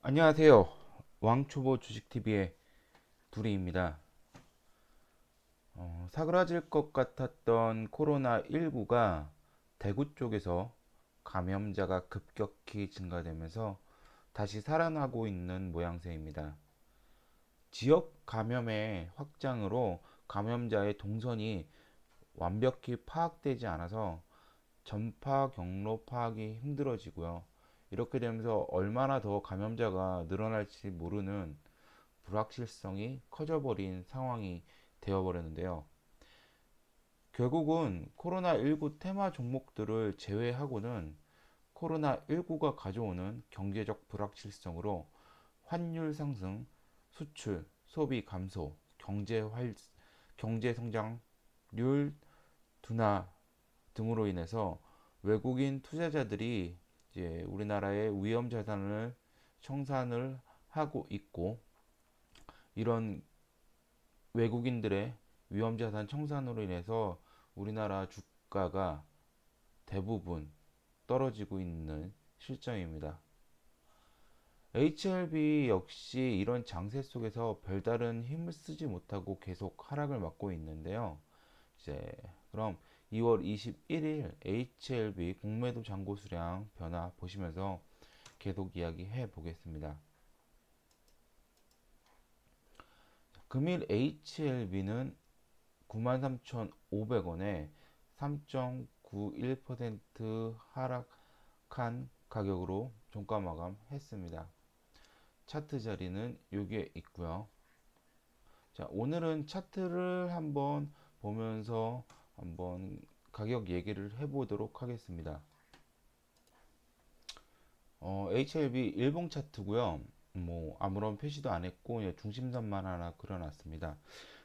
안녕하세요. 왕초보 주식TV의 두리입니다. 사그라질 것 같았던 코로나19가 대구 쪽에서 감염자가 급격히 증가되면서 다시 살아나고 있는 모양새입니다. 지역 감염의 확장으로 감염자의 동선이 완벽히 파악되지 않아서 전파 경로 파악이 힘들어지고요. 이렇게 되면서 얼마나 더 감염자가 늘어날지 모르는 불확실성이 커져버린 상황이 되어버렸는데요. 결국은 코로나19 테마 종목들을 제외하고는 코로나19가 가져오는 경제적 불확실성으로 환율 상승, 수출, 소비 감소, 경제 성장률 둔화 등으로 인해서 외국인 투자자들이 이제 우리나라의 위험 자산을 청산을 하고 있고, 이런 외국인들의 위험자산 청산으로 인해서 우리나라 주가가 대부분 떨어지고 있는 실정입니다. HLB 역시 이런 장세 속에서 별다른 힘을 쓰지 못하고 계속 하락을 맞고 있는데요. 이제 그럼 2월 21일 HLB 공매도 잔고 수량 변화 보시면서 계속 이야기해 보겠습니다. 금일 HLB는 93,500원에 3.91% 하락한 가격으로 종가 마감했습니다. 차트 자리는 여기에 있고요. 자, 오늘은 차트를 한번 보면서 한번 가격 얘기를 해보도록 하겠습니다. HLB 일봉 차트고요. 뭐 아무런 표시도 안 했고 중심선만 하나 그려놨습니다.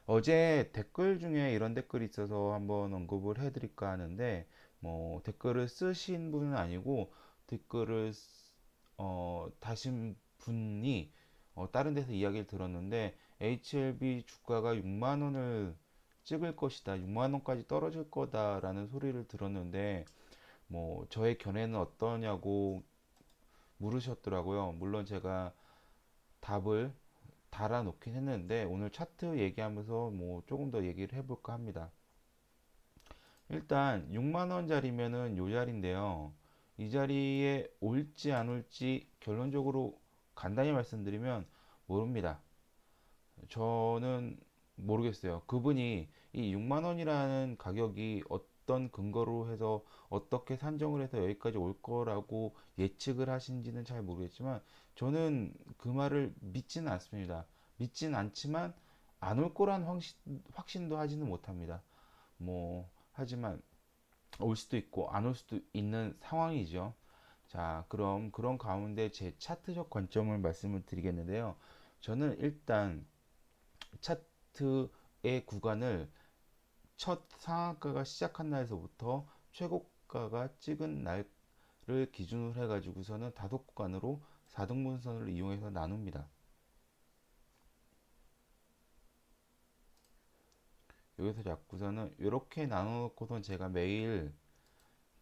어제 댓글 중에 이런 댓글이 있어서 한번 언급을 해드릴까 하는데, 뭐 댓글을 쓰신 분은 아니고 댓글을 다신 분이 다른 데서 이야기를 들었는데, HLB 주가가 6만 원을 찍을 것이다, 6만 원까지 떨어질 거다라는 소리를 들었는데, 뭐 저의 견해는 어떠냐고 물으셨더라고요. 물론 제가 답을 달아놓긴 했는데, 오늘 차트 얘기하면서 뭐 조금 더 얘기를 해볼까 합니다. 일단 6만원짜리면은 요 자리인데요. 이 자리에 올지 안 올지 결론적으로 간단히 말씀드리면 모릅니다. 저는 모르겠어요. 그분이 이 6만원이라는 가격이 어떤 근거로 해서 어떻게 산정을 해서 여기까지 올 거라고 예측을 하신지는 잘 모르겠지만, 저는 그 말을 믿지는 않습니다. 믿지는 않지만 안 올 거란 확신도 하지는 못합니다. 뭐 하지만 올 수도 있고 안 올 수도 있는 상황이죠. 자, 그럼 그런 가운데 제 차트적 관점을 말씀을 드리겠는데요. 저는 일단 차트의 구간을 첫 상한가가 시작한 날에서부터 최고가가 찍은 날을 기준으로 해가지고서는 다섯 구간으로 4등분선을 이용해서 나눕니다. 여기서 잡고서는 이렇게 나눠놓고선 제가 매일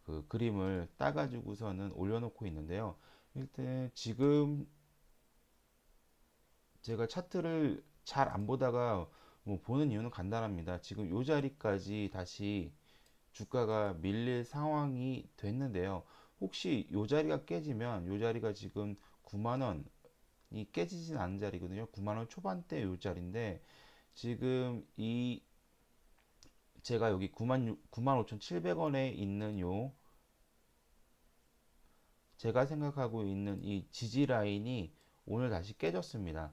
그 그림을 따가지고서는 올려놓고 있는데요. 일단 지금 제가 차트를 잘 안 보다가 뭐 보는 이유는 간단합니다. 지금 이 자리까지 다시 주가가 밀릴 상황이 됐는데요. 혹시 이 자리가 깨지면, 이 자리가 지금 9만 원이 깨지진 않은 자리거든요. 9만 원 초반대 이 자리인데, 지금 이 제가 여기 9만 5,700원에 있는 요 제가 생각하고 있는 이 지지 라인이 오늘 다시 깨졌습니다.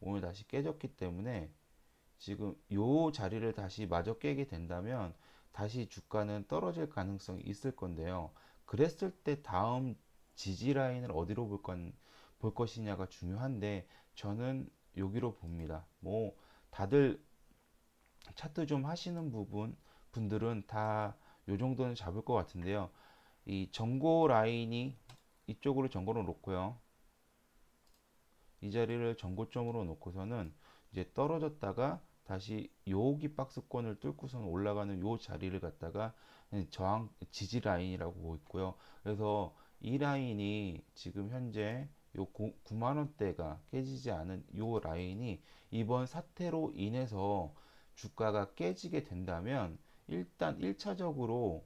오늘 다시 깨졌기 때문에 지금 요 자리를 다시 마저 깨게 된다면 다시 주가는 떨어질 가능성이 있을 건데요. 그랬을 때 다음 지지 라인을 어디로 볼 것이냐가 중요한데, 저는 여기로 봅니다. 뭐 다들 차트 좀 하시는 분들은 다 요 정도는 잡을 것 같은데요. 이 전고 라인이 이쪽으로 전고를 놓고요. 이 자리를 전고점으로 놓고서는 이제 떨어졌다가 다시 여기 박스권을 뚫고서는 올라가는 요 자리를 갖다가 저항 지지 라인이라고 보고 있고요. 그래서 이 라인이 지금 현재 요 9만 원대가 깨지지 않은 요 라인이 이번 사태로 인해서 주가가 깨지게 된다면 일단 1차적으로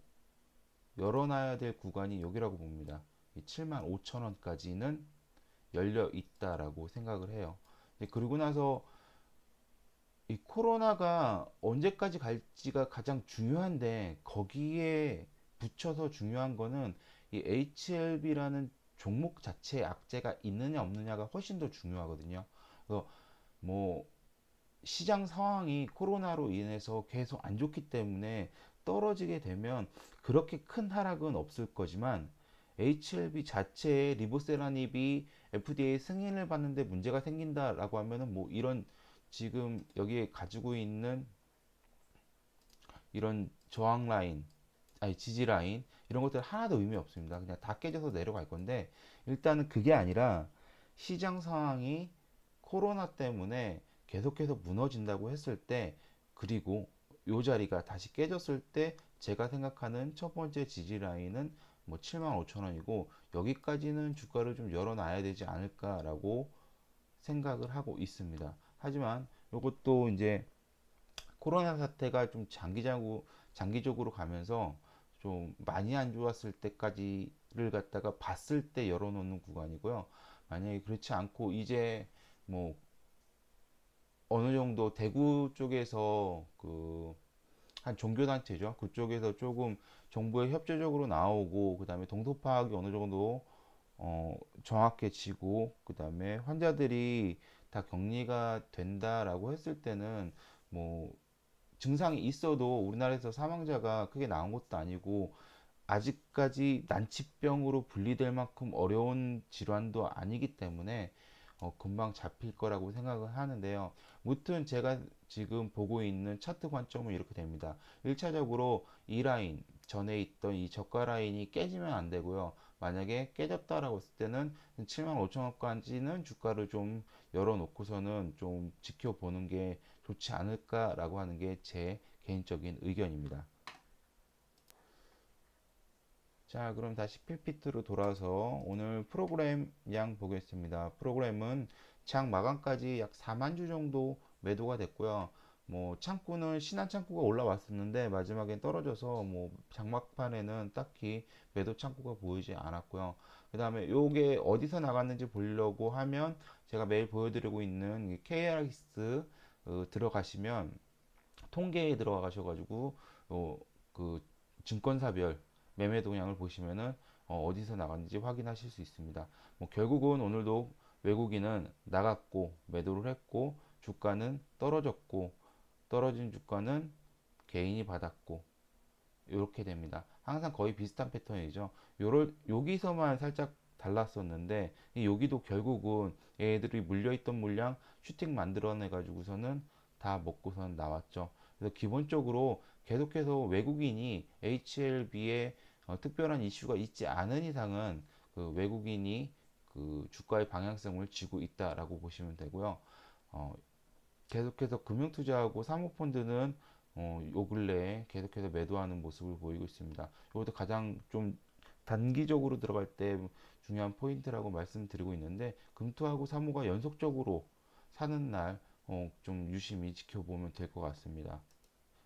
열어놔야 될 구간이 여기라고 봅니다. 7만 5천 원까지는 열려 있다라고 생각을 해요. 그리고 나서 이 코로나가 언제까지 갈지가 가장 중요한데 거기에 붙여서 중요한 거는 이 HLB라는 종목 자체에 악재가 있느냐 없느냐가 훨씬 더 중요하거든요. 그래서 뭐 시장 상황이 코로나로 인해서 계속 안 좋기 때문에 떨어지게 되면 그렇게 큰 하락은 없을 거지만 HLB 자체의 리보세라닙이 FDA 승인을 받는데 문제가 생긴다라고 하면은 뭐 이런 지금 여기에 가지고 있는 이런 저항 라인, 아니 지지 라인 이런 것들 하나도 의미 없습니다. 그냥 다 깨져서 내려갈 건데 일단은 그게 아니라 시장 상황이 코로나 때문에 계속해서 무너진다고 했을 때 그리고 요 자리가 다시 깨졌을 때 제가 생각하는 첫 번째 지지 라인은 뭐 7만 5천 원이고 여기까지는 주가를 좀 열어놔야 되지 않을까라고 생각을 하고 있습니다. 하지만 이것도 이제 코로나 사태가 좀 장기적으로 가면서 좀 많이 안 좋았을 때까지를 갖다가 봤을 때 열어놓는 구간이고요. 만약에 그렇지 않고 이제 뭐 어느 정도 대구 쪽에서 그 한 종교단체죠. 그쪽에서 조금 정부에 협조적으로 나오고 그다음에 동서 파악이 어느 정도 정확해지고 그다음에 환자들이 다 격리가 된다라고 했을 때는 뭐 증상이 있어도 우리나라에서 사망자가 크게 나온 것도 아니고 아직까지 난치병으로 분리될 만큼 어려운 질환도 아니기 때문에 금방 잡힐 거라고 생각을 하는데요. 무튼 제가 지금 보고 있는 차트 관점은 이렇게 됩니다. 1차적으로 이 라인, 전에 있던 이 저가 라인이 깨지면 안 되고요. 만약에 깨졌다라고 했을 때는 7만 5천 원까지는 주가를 좀 열어놓고서는 좀 지켜보는 게 좋지 않을까라고 하는 게 제 개인적인 의견입니다. 자, 그럼 다시 필피트로 돌아서 오늘 프로그램 양 보겠습니다. 프로그램은 장 마감까지 약 4만 주 정도 매도가 됐고요. 뭐 창구는 신한 창구가 올라왔었는데 마지막엔 떨어져서 뭐 장막판에는 딱히 매도 창구가 보이지 않았고요. 그 다음에 요게 어디서 나갔는지 보려고 하면 제가 매일 보여드리고 있는 KRX 들어가시면 통계에 들어가 가셔가지고 그 증권사별 매매 동향을 보시면은 디서 나갔는지 확인하실 수 있습니다. 뭐 결국은 오늘도 외국인은 나갔고 매도를 했고 주가는 떨어졌고 떨어진 주가는 개인이 받았고 이렇게 됩니다. 항상 거의 비슷한 패턴이죠. 여기서만 살짝 달랐었는데 여기도 결국은 얘들이 물려있던 물량 슈팅 만들어내 가지고서는 다 먹고선 나왔죠. 그래서 기본적으로 계속해서 외국인이 HLB에 특별한 이슈가 있지 않은 이상은 그 외국인이 그 주가의 방향성을 쥐고 있다라고 보시면 되고요. 어, 계속해서 금융투자하고 사모펀드는 요 근래에 계속해서 매도하는 모습을 보이고 있습니다. 이것도 가장 좀 단기적으로 들어갈 때 중요한 포인트라고 말씀드리고 있는데 금투하고 사모가 연속적으로 사는 날 좀 유심히 지켜보면 될 것 같습니다.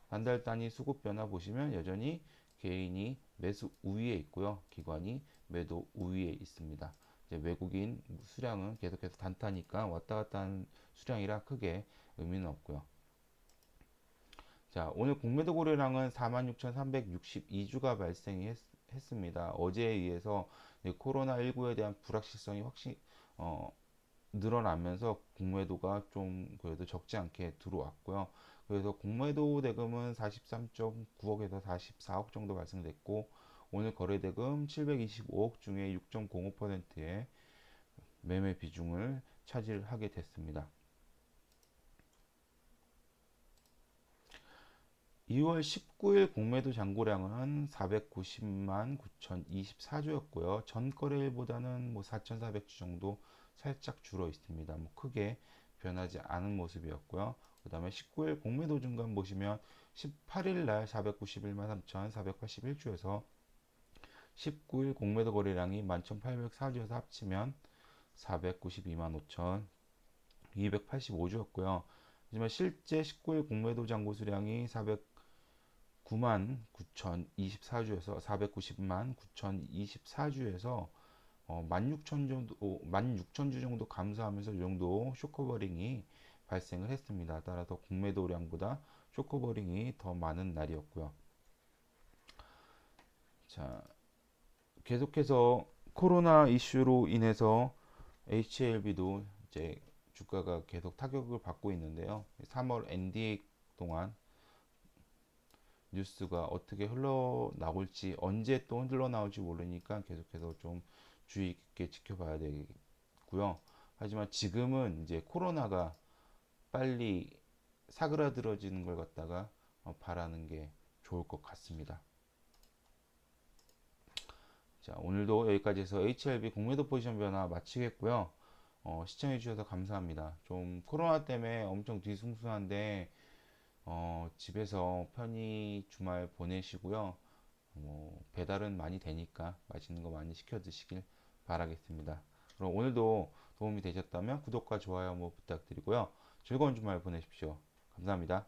단달 단위 수급 변화 보시면 여전히 개인이 매수 우위에 있고요. 기관이 매도 우위에 있습니다. 이제 외국인 수량은 계속해서 단타니까 왔다 갔다 하는 수량이라 크게 의미는 없고요. 자, 오늘 공매도 거래량은 46,362주가 발생했습니다. 어제에 의해서 코로나19에 대한 불확실성이 확실히 늘어나면서 공매도가 좀 그래도 적지 않게 들어왔고요. 그래서 공매도 대금은 43.9억에서 44억 정도 발생됐고 오늘 거래 대금 725억 중에 6.05%의 매매 비중을 차지하게 됐습니다. 2월 19일 공매도 잔고량은 490만 9,024주였고요. 전 거래일보다는 뭐 4,400주 정도 살짝 줄어 있습니다. 뭐 크게 변하지 않은 모습이었고요. 그 다음에 19일 공매도 중간 보시면 18일 날 491만 3,481주에서 19일 공매도 거래량이 11,804주에서 합치면 492만 5,285주였고요. 하지만 실제 19일 공매도 잔고 수량이 409만 9,024주에서 490만 9,024주에서 16,000 정도, 16,000주 정도 감소하면서 이 정도 쇼커버링이 발생을 했습니다. 따라서 공매도량보다 쇼커버링이 더 많은 날이었고요. 자, 계속해서 코로나 이슈로 인해서 HLB도 이제 주가가 계속 타격을 받고 있는데요. 3월 NDA 동안 뉴스가 어떻게 흘러나올지, 언제 또 흘러나올지 모르니까 계속해서 좀 주의 깊게 지켜봐야 되고요. 하지만 지금은 이제 코로나가 빨리 사그라들어지는 걸 갖다가 바라는 게 좋을 것 같습니다. 자, 오늘도 여기까지 해서 HLB 공매도 포지션 변화 마치겠고요. 시청해주셔서 감사합니다. 좀 코로나 때문에 엄청 뒤숭숭한데 집에서 편히 주말 보내시고요. 배달은 많이 되니까 맛있는 거 많이 시켜 드시길 바라겠습니다. 그럼 오늘도 도움이 되셨다면 구독과 좋아요 부탁드리고요. 즐거운 주말 보내십시오. 감사합니다.